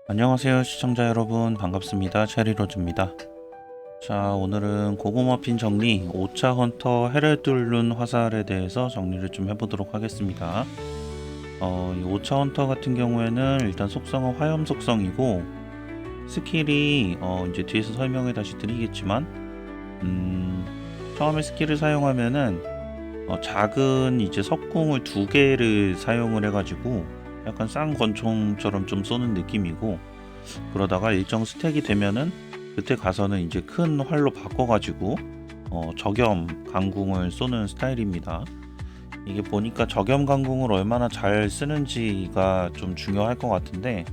안녕하세요 시청자 여러분, 반갑습니다. 체리로즈입니다. 자, 오늘은 고구마핀 정리 5차 헌터 헤레둘룬 화살에 대해서 정리를 좀 해보도록 하겠습니다. 이 5차 헌터 같은 경우에는 일단 속성은 화염 속성이고, 스킬이 이제 뒤에서 설명을 다시 드리겠지만, 처음에 스킬을 사용하면은 작은 이제 석궁을 2개를 사용을 해가지고 약간 쌍권총처럼 좀 쏘는 느낌이고, 그러다가 일정 스택이 되면은 그때 가서는 이제 큰 활로 바꿔가지고 저겸 강궁을 쏘는 스타일입니다. 이게 보니까 저겸 강궁을 얼마나 잘 쓰는지가 좀 중요할 것 같은데,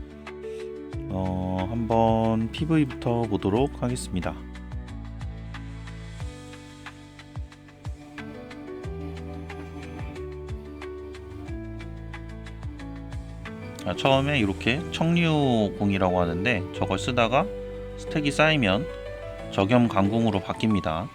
한번 PV부터 보도록 하겠습니다. 처음에 이렇게 청류궁이라고 하는데, 저걸 쓰다가 스택이 쌓이면 저겸 강궁으로 바뀝니다.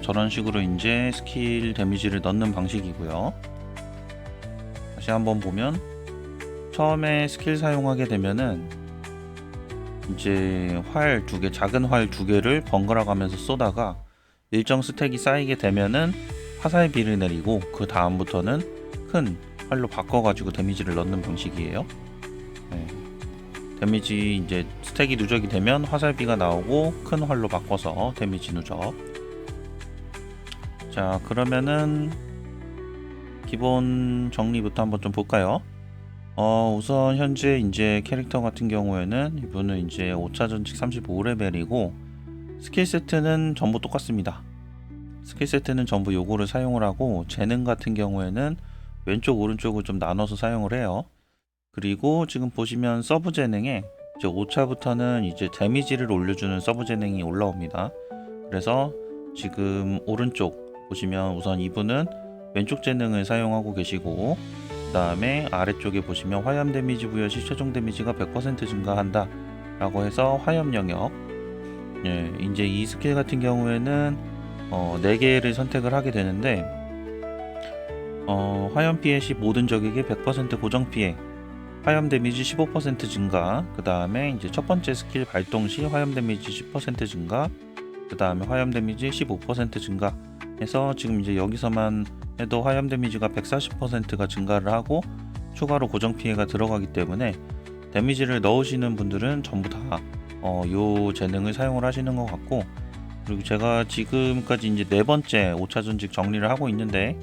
저런 식으로 이제 스킬 데미지를 넣는 방식이고요. 다시 한번 보면, 처음에 스킬 사용하게 되면은 이제 활 2개, 작은 활 2개를 번갈아 가면서 쏘다가 일정 스택이 쌓이게 되면은 화살비를 내리고, 그 다음부터는 큰 활로 바꿔가지고 데미지를 넣는 방식이에요. 데미지 이제 스택이 누적이 되면 화살비가 나오고 큰 활로 바꿔서 데미지 누적. 자, 그러면은 기본 정리부터 한번 좀 볼까요? 우선 현재 이제 캐릭터 같은 경우에는 이분은 이제 5차 전직 35레벨이고, 스킬 세트는 전부 똑같습니다. 스킬 세트는 전부 요거를 사용을 하고, 재능 같은 경우에는 왼쪽 오른쪽을 좀 나눠서 사용을 해요. 그리고 지금 보시면 서브 재능에 이제 5차부터는 이제 데미지를 올려주는 서브 재능이 올라옵니다. 그래서 지금 오른쪽 보시면 우선 이분은 왼쪽 재능을 사용하고 계시고, 그 다음에 아래쪽에 보시면 화염 데미지 부여 시 최종 데미지가 100% 증가한다 라고 해서 화염 영역. 이제 이 스킬 같은 경우에는 4개를 선택을 하게 되는데, 화염 피해 시 모든 적에게 100% 고정 피해, 화염 데미지 15% 증가, 그 다음에 이제 첫 번째 스킬 발동 시 화염 데미지 10% 증가, 그 다음에 화염 데미지 15% 증가 해서 지금 이제 여기서만 해도 화염 데미지가 140%가 증가를 하고 추가로 고정 피해가 들어가기 때문에, 데미지를 넣으시는 분들은 전부 다 요 재능을 사용을 하시는 것 같고, 그리고 제가 지금까지 이제 4번째 5차 전직 정리를 하고 있는데,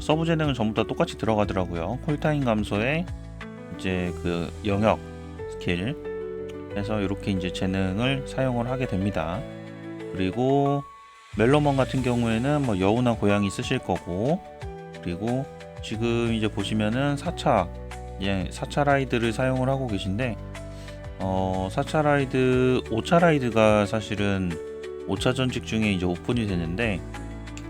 서브 재능은 전부 다 똑같이 들어가더라고요. 콜타임 감소에 이제 그 영역 스킬 해서 이렇게 이제 재능을 사용을 하게 됩니다. 그리고 멜로몬 같은 경우에는 뭐 여우나 고양이 쓰실 거고, 그리고 지금 이제 보시면은 4차 라이드를 사용을 하고 계신데, 4차 라이드, 5차 라이드가 사실은 5차 전직 중에 이제 오픈이 되는데,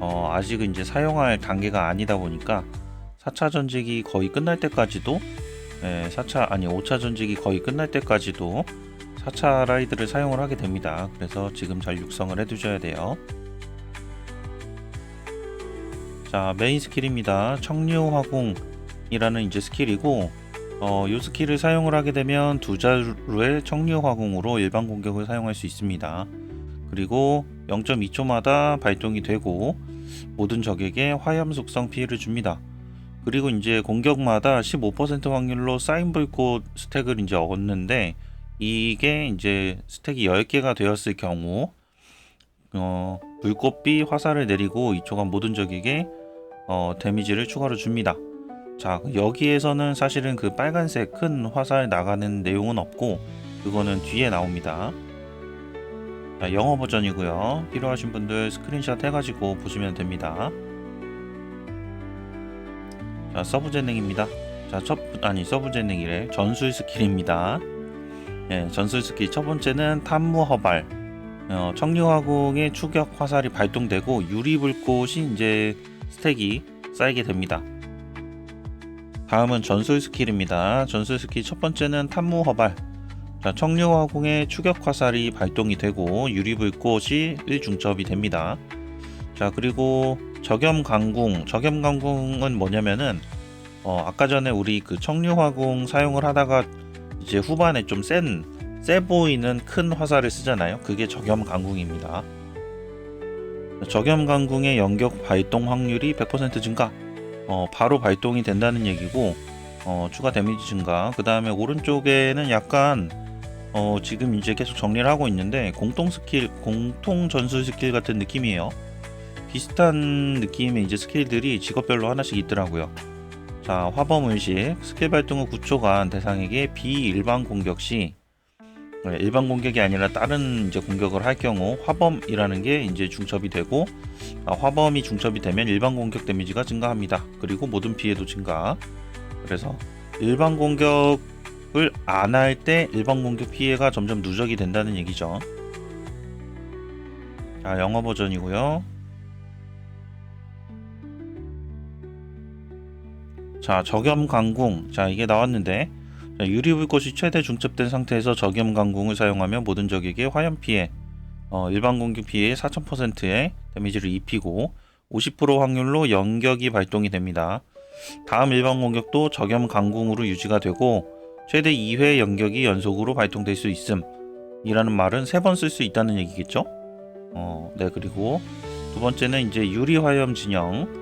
아직은 이제 사용할 단계가 아니다 보니까 4차 전직이 거의 끝날 때까지도, 5차 전직이 거의 끝날 때까지도 4차 라이드를 사용을 하게 됩니다. 그래서 지금 잘 육성을 해두셔야 돼요. 자, 메인 스킬입니다. 청류화공이라는 이제 스킬이고, 이 스킬을 사용을 하게 되면 2자루의 청류화공으로 일반 공격을 사용할 수 있습니다. 그리고 0.2초마다 발동이 되고 모든 적에게 화염 속성 피해를 줍니다. 그리고 이제 공격마다 15% 확률로 쌓인 불꽃 스택을 이제 얻는데, 이게 이제 스택이 10개가 되었을 경우 불꽃비 화살을 내리고 2초간 모든 적에게 데미지를 추가로 줍니다. 자, 여기에서는 사실은 그 빨간색 큰 화살 나가는 내용은 없고, 그거는 뒤에 나옵니다. 자, 영어 버전이고요. 필요하신 분들 스크린샷 해가지고 보시면 됩니다. 자, 서브 재능입니다. 자, 서브 재능이래. 전술 스킬입니다. 전술 스킬 첫 번째는 탐무 허발. 청류화공의 추격 화살이 발동되고 유리불꽃이 이제 스택이 쌓이게 됩니다. 다음은 전술 스킬입니다. 전술 스킬 첫 번째는 탐무 허발. 자, 청류화공의 추격 화살이 발동이 되고 유리불꽃이 1중첩이 됩니다. 자, 그리고 저겸강궁은 뭐냐면은 아까 전에 우리 그 청류화공 사용을 하다가 이제 후반에 좀 세 보이는 큰 화살을 쓰잖아요. 그게 저겸강궁입니다. 저겸강궁의 연격 발동 확률이 100% 증가. 바로 발동이 된다는 얘기고, 추가 데미지 증가. 그 다음에 오른쪽에는 약간 지금 이제 계속 정리를 하고 있는데 공통 전술 스킬 같은 느낌이에요. 비슷한 느낌의 이제 스킬들이 직업별로 하나씩 있더라고요. 자, 화범의식 스킬 발동 후 9초간 대상에게 비일반 공격 시 일반 공격이 아니라 다른 이제 공격을 할 경우 화범이라는 게 이제 중첩이 되고, 화범이 중첩이 되면 일반 공격 데미지가 증가합니다. 그리고 모든 피해도 증가. 그래서 일반 공격을 안 할 때 일반 공격 피해가 점점 누적이 된다는 얘기죠. 자, 영어 버전이고요. 자, 저겸강궁. 자, 이게 나왔는데, 유리불꽃이 최대 중첩된 상태에서 저겸강궁을 사용하면 모든 적에게 화염 피해, 일반 공격 피해의 4000%의 데미지를 입히고 50% 확률로 연격이 발동이 됩니다. 다음 일반 공격도 저겸강궁으로 유지가 되고 최대 2회 연격이 연속으로 발동될 수 있음 이라는 말은 3번 쓸 수 있다는 얘기겠죠. 네, 그리고 두 번째는 이제 유리화염 진영.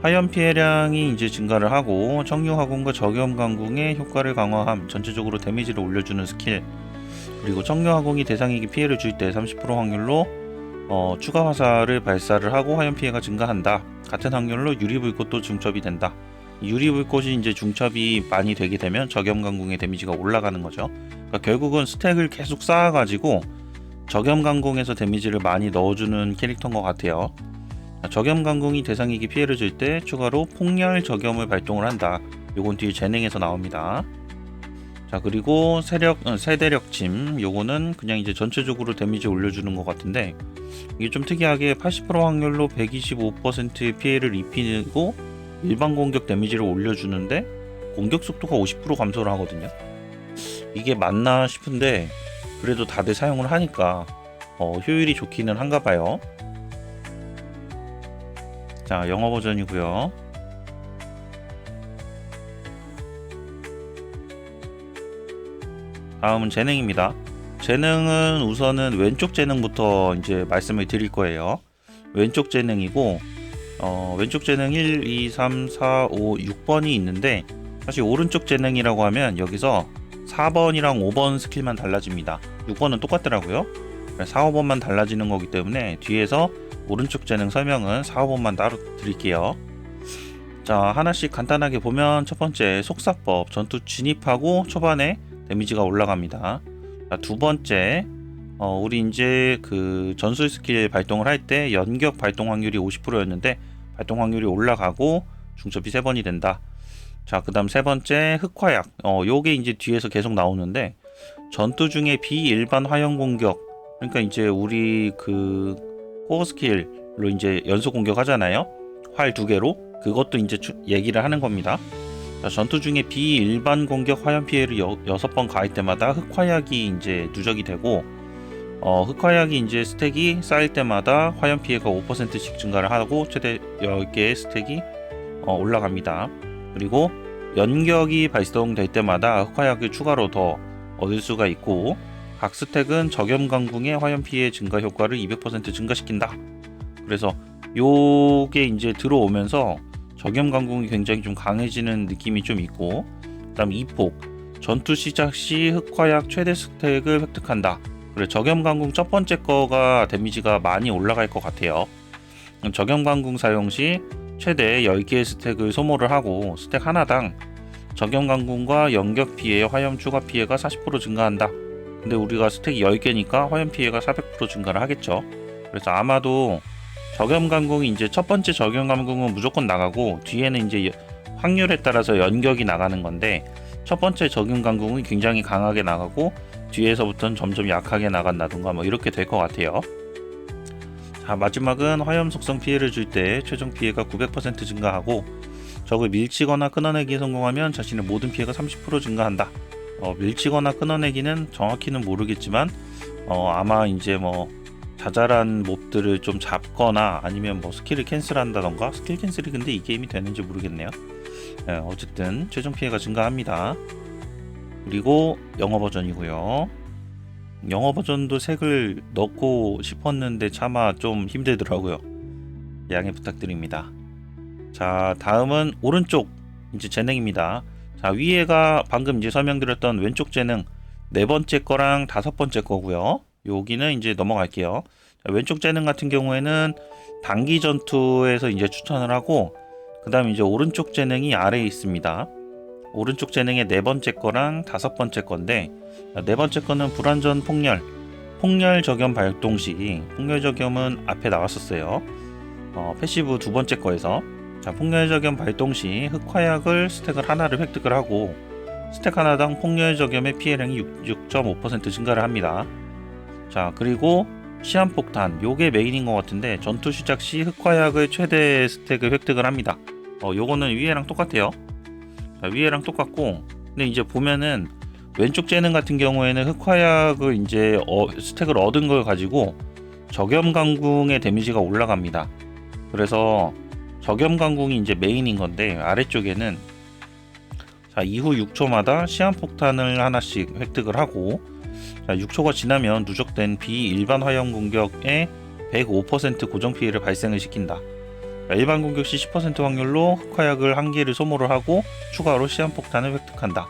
화염 피해량이 이제 증가를 하고 청류화공과 저겸강궁의 효과를 강화함, 전체적으로 데미지를 올려주는 스킬. 그리고 청류화공이 대상에게 피해를 줄 때 30% 확률로 추가 화살을 발사를 하고 화염 피해가 증가한다. 같은 확률로 유리불꽃도 중첩이 된다. 유리불꽃이 이제 중첩이 많이 되게 되면 저겸강궁의 데미지가 올라가는 거죠. 그러니까 결국은 스택을 계속 쌓아가지고 저겸강궁에서 데미지를 많이 넣어주는 캐릭터인 것 같아요. 저겸강궁이 대상에게 피해를 줄 때 추가로 폭렬 저겸을 발동을 한다. 요건 뒤에 재능에서 나옵니다. 자, 그리고 세대력침. 요거는 그냥 이제 전체적으로 데미지 올려주는 것 같은데, 이게 좀 특이하게 80% 확률로 125%의 피해를 입히고 일반 공격 데미지를 올려주는데 공격 속도가 50% 감소를 하거든요. 이게 맞나 싶은데 그래도 다들 사용을 하니까 효율이 좋기는 한가 봐요. 자, 영어 버전이고요. 다음은 재능입니다. 재능은 우선은 왼쪽 재능부터 이제 말씀을 드릴 거예요. 왼쪽 재능이고, 왼쪽 재능 1, 2, 3, 4, 5, 6번이 있는데, 사실 오른쪽 재능이라고 하면 여기서 4번이랑 5번 스킬만 달라집니다. 6번은 똑같더라고요. 4, 5번만 달라지는 거기 때문에 뒤에서 오른쪽 재능 설명은 4, 5번만 따로 드릴게요. 자, 하나씩 간단하게 보면 첫 번째 속사법, 전투 진입하고 초반에 데미지가 올라갑니다. 자, 두 번째, 우리 이제 그 전술 스킬 발동을 할 때 연격 발동 확률이 50%였는데 발동 확률이 올라가고 중첩이 3번이 된다. 자, 그 다음 세 번째 흑화약. 요게 이제 뒤에서 계속 나오는데 전투 중에 비일반 화염 공격, 그러니까 이제 우리 그 코어 스킬로 이제 연속 공격 하잖아요. 활 2개로. 그것도 이제 얘기를 하는 겁니다. 자, 전투 중에 비일반 공격 화염 피해를 6번 가할 때마다 흑화약이 이제 누적이 되고, 흑화약이 이제 스택이 쌓일 때마다 화염 피해가 5%씩 증가를 하고 최대 10개의 스택이 올라갑니다. 그리고 연격이 발동될 때마다 흑화약을 추가로 더 얻을 수가 있고, 각 스택은 저겸강궁의 화염 피해 증가 효과를 200% 증가시킨다. 그래서 요게 이제 들어오면서 저겸강궁이 굉장히 좀 강해지는 느낌이 좀 있고, 그 다음 2폭 전투 시작 시 흑화약 최대 스택을 획득한다. 그래, 저겸강궁 첫 번째 거가 데미지가 많이 올라갈 것 같아요. 저겸강궁 사용 시 최대 10개의 스택을 소모를 하고 스택 하나당 저겸강궁과 연격 피해, 화염 추가 피해가 40% 증가한다. 근데 우리가 스택이 10개니까 화염 피해가 400% 증가를 하겠죠. 그래서 아마도 저겸강궁이 이제 첫 번째 저겸강궁은 무조건 나가고 뒤에는 이제 확률에 따라서 연격이 나가는 건데, 첫 번째 저겸강궁은 굉장히 강하게 나가고 뒤에서부터는 점점 약하게 나간다던가 뭐 이렇게 될 것 같아요. 자, 마지막은 화염 속성 피해를 줄 때 최종 피해가 900% 증가하고 적을 밀치거나 끊어내기에 성공하면 자신의 모든 피해가 30% 증가한다. 밀치거나 끊어내기는 정확히는 모르겠지만 아마 이제 뭐 자잘한 몹들을 좀 잡거나 아니면 뭐 스킬을 캔슬한다던가. 스킬 캔슬이 근데 이 게임이 되는지 모르겠네요. 어쨌든 최종 피해가 증가합니다. 그리고 영어 버전이고요. 영어 버전도 색을 넣고 싶었는데 차마 좀 힘들더라고요. 양해 부탁드립니다. 자, 다음은 오른쪽 이제 재능입니다. 자, 위에가 방금 이제 설명드렸던 왼쪽 재능 네 번째 거랑 다섯 번째 거고요. 여기는 이제 넘어갈게요. 자, 왼쪽 재능 같은 경우에는 단기 전투에서 이제 추천을 하고, 그 다음 이제 오른쪽 재능이 아래에 있습니다. 오른쪽 재능의 네 번째 거랑 다섯 번째 건데, 네 번째 거는 불완전 폭렬 저겸 발동 시, 폭렬 저겸은 앞에 나왔었어요. 패시브 두 번째 거에서. 자, 폭렬 저겸 발동 시 흑화약을 스택을 하나를 획득을 하고, 스택 하나당 폭렬 저겸의 피해량이 6.5% 증가를 합니다. 자, 그리고 시한폭탄, 요게 메인인 것 같은데 전투 시작 시 흑화약을 최대 스택을 획득을 합니다. 요거는 위에랑 똑같아요. 자, 위에랑 똑같고, 근데 이제 보면은 왼쪽 재능 같은 경우에는 흑화약을 이제 스택을 얻은 걸 가지고 저겸 강궁의 데미지가 올라갑니다. 그래서 저겸 강궁이 이제 메인인 건데, 아래쪽에는 자, 이후 6초마다 시한폭탄을 하나씩 획득을 하고, 자, 6초가 지나면 누적된 비일반 화염 공격에 105% 고정 피해를 발생을 시킨다. 자, 일반 공격 시 10% 확률로 흑화약을 한 개를 소모를 하고 추가로 시한폭탄을 획득한다.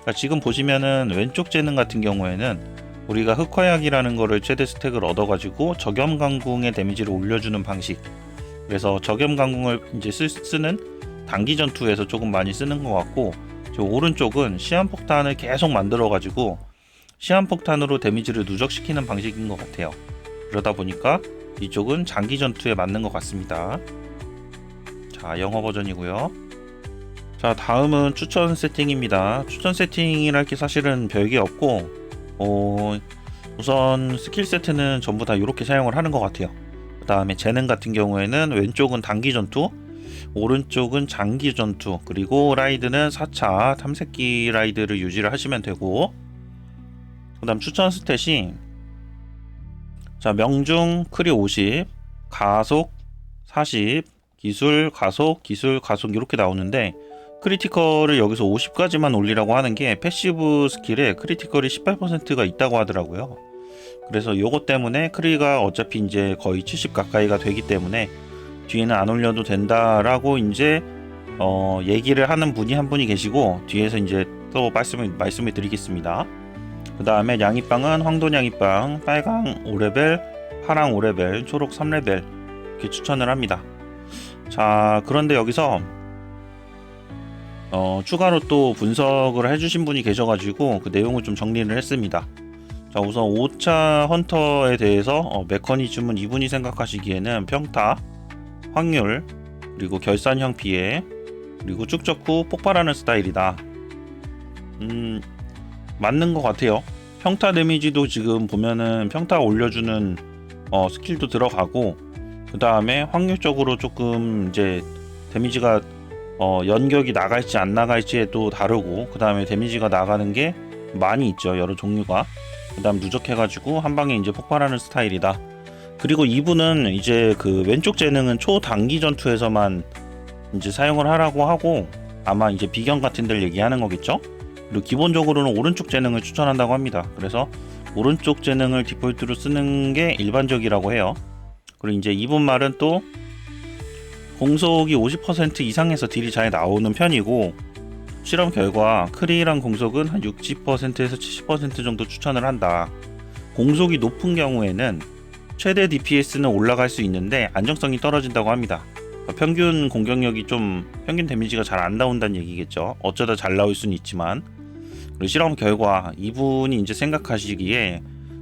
자, 지금 보시면은 왼쪽 재능 같은 경우에는 우리가 흑화약이라는 거를 최대 스택을 얻어가지고 저겸 강궁의 데미지를 올려주는 방식. 그래서 저겸 강궁을 이제 쓰는 단기 전투에서 조금 많이 쓰는 것 같고, 저 오른쪽은 시한폭탄을 계속 만들어가지고 시한폭탄으로 데미지를 누적시키는 방식인 것 같아요. 그러다 보니까 이쪽은 장기 전투에 맞는 것 같습니다. 자, 영어 버전이고요. 자, 다음은 추천 세팅입니다. 추천 세팅이랄 게 사실은 별게 없고, 우선 스킬 세트는 전부 다 이렇게 사용을 하는 것 같아요. 그 다음에 재능 같은 경우에는 왼쪽은 단기 전투, 오른쪽은 장기 전투, 그리고 라이드는 4차 탐색기 라이드를 유지를 하시면 되고, 그 다음 추천 스탯이, 자, 명중 크리 50, 가속 40, 기술 가속 이렇게 나오는데, 크리티컬을 여기서 50까지만 올리라고 하는 게 패시브 스킬에 크리티컬이 18%가 있다고 하더라고요. 그래서 요것 때문에 크리가 어차피 이제 거의 70 가까이가 되기 때문에 뒤에는 안 올려도 된다라고 이제 얘기를 하는 분이 한 분이 계시고, 뒤에서 이제 또 말씀을 드리겠습니다. 그 다음에 양이빵은 황돈 양이빵 빨강 5레벨, 파랑 5레벨, 초록 3레벨 이렇게 추천을 합니다. 자, 그런데 여기서 추가로 또 분석을 해주신 분이 계셔가지고 그 내용을 좀 정리를 했습니다. 자, 우선 5차 헌터에 대해서 메커니즘은 이분이 생각하시기에는 평타, 확률, 그리고 결산형 피해, 그리고 축적 후 폭발하는 스타일이다. 맞는 것 같아요. 평타 데미지도 지금 보면은 평타 올려주는 스킬도 들어가고, 그 다음에 확률적으로 조금 이제 데미지가 연격이 나갈지 안 나갈지에 또 다르고, 그 다음에 데미지가 나가는 게 많이 있죠, 여러 종류가. 그 다음 누적해가지고 한 방에 이제 폭발하는 스타일이다. 그리고 이분은 이제 그 왼쪽 재능은 초단기 전투에서만 이제 사용을 하라고 하고, 아마 이제 비경 같은 데를 얘기하는 거겠죠. 그리고 기본적으로는 오른쪽 재능을 추천한다고 합니다. 그래서 오른쪽 재능을 디폴트로 쓰는 게 일반적이라고 해요. 그리고 이제 이분 말은 또 공속이 50% 이상에서 딜이 잘 나오는 편이고, 실험 결과 크리랑 공속은 한 60%에서 70% 정도 추천을 한다. 공속이 높은 경우에는 최대 DPS는 올라갈 수 있는데 안정성이 떨어진다고 합니다. 평균 공격력이 평균 데미지가 잘 안 나온다는 얘기겠죠. 어쩌다 잘 나올 수는 있지만. 그리고 실험 결과 이분이 이제 생각하시기에,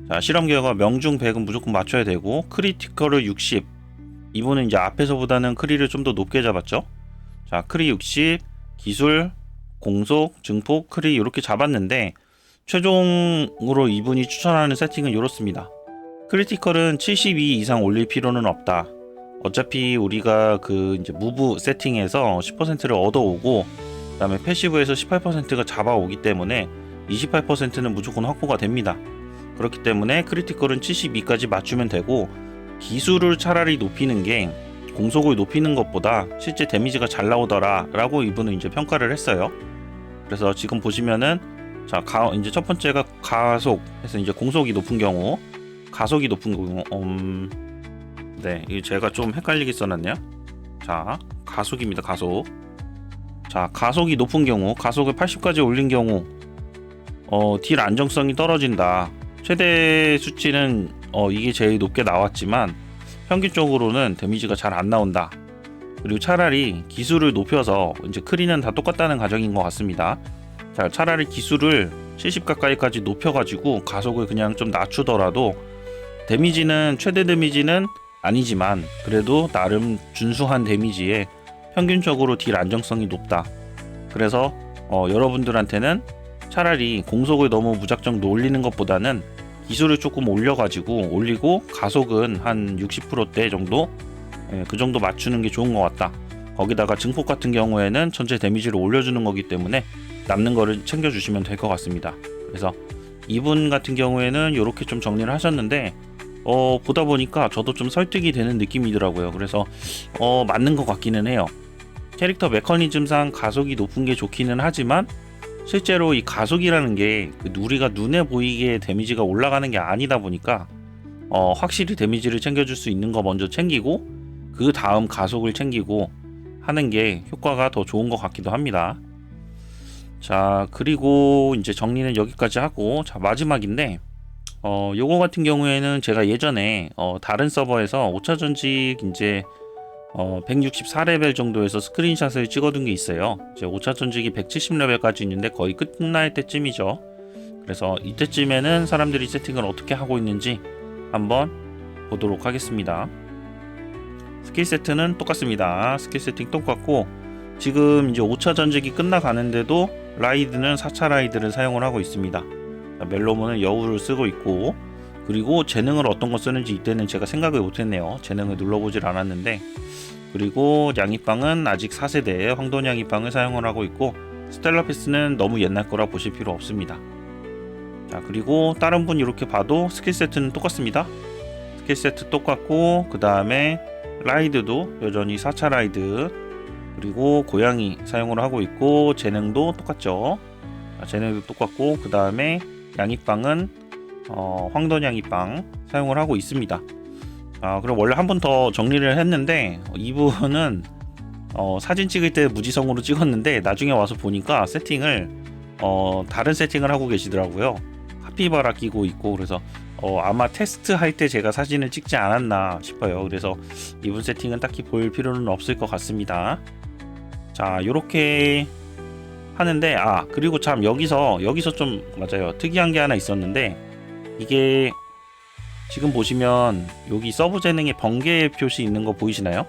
자, 실험 결과 명중 100은 무조건 맞춰야 되고, 크리티컬을 60. 이분은 이제 앞에서보다는 크리를 좀 더 높게 잡았죠. 자, 크리 60, 기술, 공속, 증폭, 크리 이렇게 잡았는데, 최종으로 이분이 추천하는 세팅은 이렇습니다. 크리티컬은 72 이상 올릴 필요는 없다. 어차피 우리가 그 이제 무브 세팅에서 10%를 얻어오고, 그 다음에 패시브에서 18%가 잡아오기 때문에 28%는 무조건 확보가 됩니다. 그렇기 때문에 크리티컬은 72까지 맞추면 되고, 기술을 차라리 높이는 게 공속을 높이는 것보다 실제 데미지가 잘 나오더라 라고 이분은 이제 평가를 했어요. 그래서 지금 보시면은 자, 이제 첫 번째가 가속 해서 이제 공속이 높은 경우, 가속이 높은 경우, 네, 이거 제가 좀 헷갈리게 써놨네요. 자, 가속입니다. 가속. 자, 가속이 높은 경우, 가속을 80까지 올린 경우, 딜 안정성이 떨어진다. 최대 수치는 이게 제일 높게 나왔지만 평균적으로는 데미지가 잘 안 나온다. 그리고 차라리 기술을 높여서, 이제 크리는 다 똑같다는 가정인 것 같습니다. 자, 차라리 기술을 70 가까이까지 높여가지고 가속을 그냥 좀 낮추더라도 데미지는 최대 데미지는 아니지만 그래도 나름 준수한 데미지에 평균적으로 딜 안정성이 높다. 그래서 여러분들한테는 차라리 공속을 너무 무작정 올리는 것보다는 기술을 조금 올리고 가속은 한 60%대 정도, 그 정도 맞추는 게 좋은 것 같다. 거기다가 증폭 같은 경우에는 전체 데미지를 올려주는 거기 때문에 남는 거를 챙겨주시면 될 것 같습니다. 그래서 이분 같은 경우에는 이렇게 좀 정리를 하셨는데, 보다 보니까 저도 좀 설득이 되는 느낌이더라고요. 그래서 맞는 것 같기는 해요. 캐릭터 메커니즘상 가속이 높은 게 좋기는 하지만 실제로 이 가속이라는 게 우리가 눈에 보이게 데미지가 올라가는 게 아니다 보니까 확실히 데미지를 챙겨줄 수 있는 거 먼저 챙기고 그 다음 가속을 챙기고 하는 게 효과가 더 좋은 것 같기도 합니다. 자, 그리고 이제 정리는 여기까지 하고, 자, 마지막인데 요거 같은 경우에는 제가 예전에 다른 서버에서 5차 전직 이제 164레벨 정도에서 스크린샷을 찍어둔 게 있어요. 이제 5차 전직이 170레벨까지 있는데 거의 끝날 때쯤이죠. 그래서 이때쯤에는 사람들이 세팅을 어떻게 하고 있는지 한번 보도록 하겠습니다. 스킬 세트는 똑같습니다. 스킬 세팅 똑같고, 지금 이제 5차 전직이 끝나가는데도 라이드는 4차 라이드를 사용을 하고 있습니다. 멜로몬은 여우를 쓰고 있고, 그리고 재능을 어떤 거 쓰는지 이때는 제가 생각을 못했네요. 재능을 눌러보질 않았는데, 그리고 양이빵은 아직 4세대의 황돈 양이빵을 사용을 하고 있고, 스텔라피스는 너무 옛날 거라 보실 필요 없습니다. 자, 그리고 다른 분 이렇게 봐도 스킬 세트는 똑같습니다. 스킬 세트 똑같고, 그 다음에 라이드도 여전히 4차 라이드, 그리고 고양이 사용을 하고 있고, 재능도 똑같죠. 재능도 똑같고, 그 다음에 양이빵은 황돈 양이빵 사용을 하고 있습니다. 그럼 원래 한 번 더 정리를 했는데, 이분은 사진 찍을 때 무지성으로 찍었는데 나중에 와서 보니까 세팅을 다른 세팅을 하고 계시더라고요. 카피바라 끼고 있고, 그래서 아마 테스트 할 때 제가 사진을 찍지 않았나 싶어요. 그래서 이분 세팅은 딱히 볼 필요는 없을 것 같습니다. 자, 요렇게 하는데, 그리고 참 여기서 좀 맞아요, 특이한 게 하나 있었는데, 이게 지금 보시면 여기 서브 재능에 번개 표시 있는 거 보이시나요?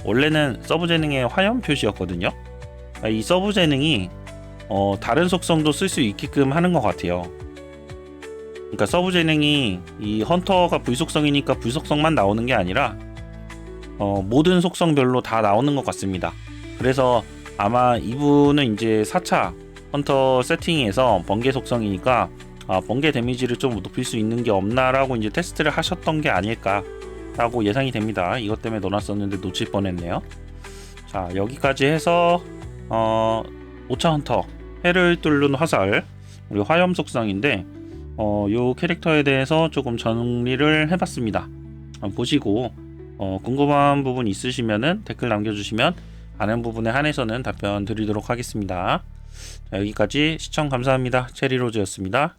원래는 서브 재능의 화염 표시였거든요. 이 서브 재능이 다른 속성도 쓸 수 있게끔 하는 것 같아요. 그러니까 서브 재능이 이 헌터가 불속성이니까 불속성만 나오는 게 아니라 모든 속성별로 다 나오는 것 같습니다. 그래서 아마 이분은 이제 4차 헌터 세팅에서 번개 속성이니까 번개 데미지를 좀 높일 수 있는 게 없나라고 이제 테스트를 하셨던 게 아닐까라고 예상이 됩니다. 이것 때문에 넣어놨었는데 놓칠 뻔했네요. 자, 여기까지 해서 5차 헌터 해를 뚫는 화살, 우리 화염 속성인데 요 캐릭터에 대해서 조금 정리를 해봤습니다. 보시고 궁금한 부분 있으시면은 댓글 남겨주시면 아는 부분에 한해서는 답변 드리도록 하겠습니다. 자, 여기까지 시청 감사합니다. 체리로즈였습니다.